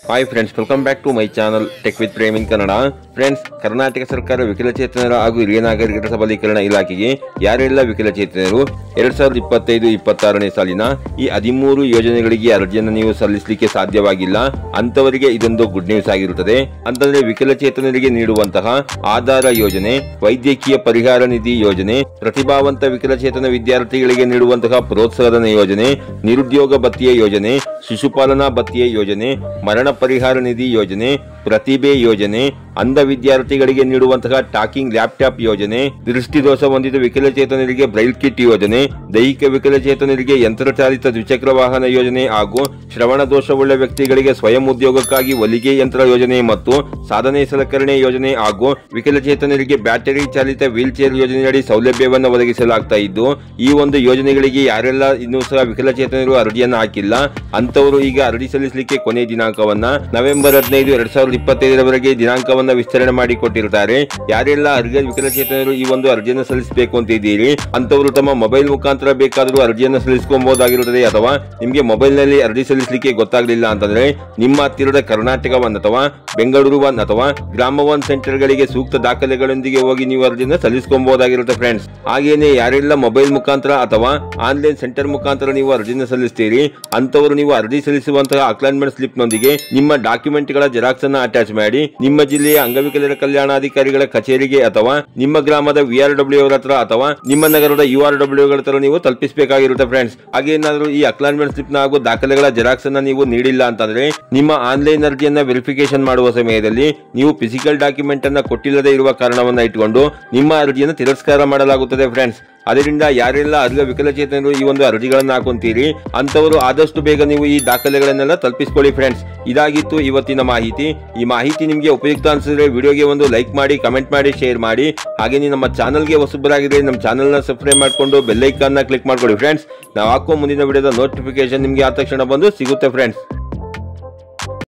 Hi friends, welcome back to my channel Tech with Prem in Kannada. Friends, Karnataka ಸರ್ಕಾರ ವಿಕಲಚೇತನರ ಹಾಗೂ ಹಿರಿಯ ನಾಗರಿಕರ ಸಬಲೀಕರಣ ಇಲಾಖೆಗೆ ಯಾರೆಲ್ಲ ವಿಕಲಚೇತನರು 2025-26ನೇ ಸಾಲಿನ ಈ 13 ಯೋಜನೆಗಳಿಗೆ ಅರ್ಜಿಯನ್ನು ನೀವು ಸಲ್ಲಿಸಲಿಕ್ಕೆ ಸಾಧ್ಯವಾಗಿಲ್ಲ ಅಂತವರಿಗೆ ಇದೊಂದು ಗುಡ್ ನ್ಯೂಸ್ ಆಗಿರುತ್ತದೆ. ಅಂತಂದ್ರೆ ವಿಕಲಚೇತನರಿಗೆ ನೀಡುವಂತಹ ಆಧಾರ ಯೋಜನೆ, ವೈದ್ಯಕೀಯ ಪರಿಹಾರ ನಿಧಿ ಯೋಜನೆ, ಪ್ರತಿಭಾವಂತ ವಿಕಲಚೇತನ ವಿದ್ಯಾರ್ಥಿಗಳಿಗೆ ನೀಡುವಂತಹ ಪ್ರೋತ್ಸಾಹಧನ ಯೋಜನೆ, ನಿರುದ್ಯೋಗ ಭತ್ಯೆ ಯೋಜನೆ, ಶಿಶುಪಾಲನಾ ಭತ್ಯೆ ಯೋಜನೆ, ಮರಣ ಪರಿಹಾರ ನಿಧಿ ಯೋಜನೆ, ಪ್ರತಿಭೆ ಯೋಜನೆ, ಅಂಧ ವಿದ್ಯಾರ್ಥಿಗಳಿಗೆ ನೀಡುವಂತಹ ಟಾಕಿಂಗ್ ಲ್ಯಾಪ್ಟಾಪ್ ಯೋಜನೆ, ದೃಷ್ಟಿದೋಷ ಹೊಂದಿದ ವಿಕಲಚೇತನರಿಗೆ ಬ್ರೈಲ್ ಕಿಟ್ ಯೋಜನೆ, ದೈಹಿಕ ವಿಕಲಚೇತನರಿಗೆ ಯಂತ್ರಚಾಲಿತ ದ್ವಿಚಕ್ರ ವಾಹನ ಯೋಜನೆ ಹಾಗೂ ಶ್ರವಣ ದೋಷವುಳ್ಳ ವ್ಯಕ್ತಿಗಳಿಗೆ ಸ್ವಯಂ ಉದ್ಯೋಗಕ್ಕಾಗಿ ಹೊಲಿಗೆ ಯಂತ್ರ ಯೋಜನೆ ಮತ್ತು ಸಾಧನೆ ಸಲಕರಣೆ ಯೋಜನೆ ಹಾಗೂ ವಿಕಲಚೇತನರಿಗೆ ಬ್ಯಾಟರಿ ಚಾಲಿತ ವೀಲ್ ಚೇರ್ ಯೋಜನೆಯಡಿ ಸೌಲಭ್ಯವನ್ನು ಒದಗಿಸಲಾಗ್ತಾ ಇದ್ದು, ಈ ಒಂದು ಯೋಜನೆಗಳಿಗೆ ಯಾರೆಲ್ಲ ಇನ್ನೂ ಸಹ ವಿಕಲಚೇತನರು ಅರ್ಜಿಯನ್ನು ಹಾಕಿಲ್ಲ ಅಂತವರು ಈಗ ಅರ್ಜಿ ಸಲ್ಲಿಸಲಿಕ್ಕೆ ಕೊನೆ ದಿನಾಂಕವನ್ನ ನವೆಂಬರ್ 15, 2025ರವರೆಗೆ ದಿನಾಂಕವನ್ನು ವಿಸ್ತರಣೆ ಮಾಡಿಕೊಟ್ಟಿರುತ್ತಾರೆ. ಯಾರೆಲ್ಲ ವಿಕಲಚೇತನರು ಈ ಒಂದು ಅರ್ಜಿಯನ್ನು ಸಲ್ಲಿಸಬೇಕು ಅಂತಿದ್ದೀರಿ ಅಂತವರು ತಮ್ಮ ಮೊಬೈಲ್ ಮುಖಾಂತರ ಬೇಕಾದರೂ ಅರ್ಜಿಯನ್ನು ಸಲ್ಲಿಸಬಹುದಾಗಿರುತ್ತದೆ. ಅಥವಾ ನಿಮಗೆ ಮೊಬೈಲ್ ನಲ್ಲಿ ಅರ್ಜಿ ಸಲ್ಲಿಸಲಿಕ್ಕೆ ಗೊತ್ತಾಗಲಿಲ್ಲ ಅಂತಂದ್ರೆ ನಿಮ್ಮ ಹತ್ತಿರದ ಕರ್ನಾಟಕ ಒನ್ ಅಥವಾ ಬೆಂಗಳೂರು ಒನ್ ಅಥವಾ ಗ್ರಾಮ ಒನ್ ಸೆಂಟರ್ ಗಳಿಗೆ ಸೂಕ್ತ ದಾಖಲೆಗಳೊಂದಿಗೆ ಹೋಗಿ ನೀವು ಅರ್ಜಿಯನ್ನು ಸಲ್ಲಿಸಬಹುದಾಗಿರುತ್ತೆ ಫ್ರೆಂಡ್ಸ್. ಹಾಗೇನೆ ಯಾರೆಲ್ಲ ಮೊಬೈಲ್ ಮುಖಾಂತರ ಅಥವಾ ಆನ್ಲೈನ್ ಸೆಂಟರ್ ಮುಖಾಂತರ ನೀವು ಅರ್ಜಿಯನ್ನು ಸಲ್ಲಿಸ್ತೀರಿ ಅಂತವರು ನೀವು ಅರ್ಜಿ ಸಲ್ಲಿಸುವಂತಹ ಅಕ್ಲಾನ್ಮೆಂಟ್ ಸ್ಲಿಪ್ ನೊಂದಿಗೆ ನಿಮ್ಮ ಡಾಕ್ಯುಮೆಂಟ್ ಗಳ ಜೆರಾಕ್ಸ್ ಅನ್ನು ಅಟ್ಯಾಚ್ ಮಾಡಿ ನಿಮ್ಮ ಜಿಲ್ಲೆಯ ಅಂಗವಿಕಲರ ಕಲ್ಯಾಣಾಧಿಕಾರಿಗಳ ಕಚೇರಿಗೆ ಅಥವಾ ನಿಮ್ಮ ಗ್ರಾಮದ VRW ಅವರ ಹತ್ರ ಅಥವಾ ನಿಮ್ಮ ನಗರದ URW ಗಳ ಹತ್ರ ನೀವು ತಲುಪಿಸಬೇಕಾಗಿರುತ್ತೆ ಫ್ರೆಂಡ್ಸ್. ಹಾಗೇನಾದ್ರೂ ಈ ಅಕ್ಲಾನ್ಮೆಂಟ್ ಸ್ಲಿಪ್ ನ ಹಾಗೂ ದಾಖಲೆಗಳ ಜೆರಾಕ್ಸ್ ಅನ್ನ ನೀವು ನೀಡಿಲ್ಲ ಅಂತಂದ್ರೆ ನಿಮ್ಮ ಆನ್ಲೈನ್ ಅರ್ಜಿಯನ್ನ ವೆರಿಫಿಕೇಶನ್ ಮಾಡುವ ಸಮಯದಲ್ಲಿ ನೀವು ಫಿಸಿಕಲ್ ಡಾಕ್ಯುಮೆಂಟ್ ಅನ್ನ ಕೊಟ್ಟಿಲ್ಲದೆ ಇರುವ ಕಾರಣವನ್ನ ಇಟ್ಟುಕೊಂಡು ನಿಮ್ಮ ಅರ್ಜಿಯನ್ನು ತಿರಸ್ಕಾರ ಮಾಡಲಾಗುತ್ತದೆ ಫ್ರೆಂಡ್ಸ್. ಅದರಿಂದ ಯಾರೆಲ್ಲ ವಿಕಲಚೇತನರು ಈ ಒಂದು ಅರ್ಜಿಗಳನ್ನು ಹಾಕೊಂತೀರಿ ಅಂತವರು ಆದಷ್ಟು ಬೇಗ ನೀವು ಈ ದಾಖಲೆಗಳನ್ನೆಲ್ಲ ತಲುಪಿಸಿಕೊಳ್ಳಿ ಫ್ರೆಂಡ್ಸ್. ಇದಾಗಿತ್ತು ಇವತ್ತಿನ ಮಾಹಿತಿ. ಈ ಮಾಹಿತಿ ನಿಮಗೆ ಉಪಯುಕ್ತ ಅನಿಸಿದ್ರೆ ವಿಡಿಯೋಗೆ ಒಂದು ಲೈಕ್ ಮಾಡಿ, ಕಮೆಂಟ್ ಮಾಡಿ, ಶೇರ್ ಮಾಡಿ. ಹಾಗೆ ನಮ್ಮ ಚಾನಲ್ಗೆ ಹೊಸಬರಾಗಿದ್ರೆ ನಮ್ಮ ಚಾನಲ್ನ ಸಬ್ಸ್ಕ್ರೈಬ್ ಮಾಡಿಕೊಂಡು ಬೆಲ್ ಐಕಾನ್ ನ ಕ್ಲಿಕ್ ಮಾಡ್ಕೊಳ್ಳಿ ಫ್ರೆಂಡ್ಸ್. ನಾವು ಹಾಕೋ ಮುಂದಿನ ವಿಡಿಯೋದ ನೋಟಿಫಿಕೇಶನ್ ನಿಮಗೆ ಆದ ತಕ್ಷಣ ಬಂದು ಸಿಗುತ್ತೆ ಫ್ರೆಂಡ್ಸ್.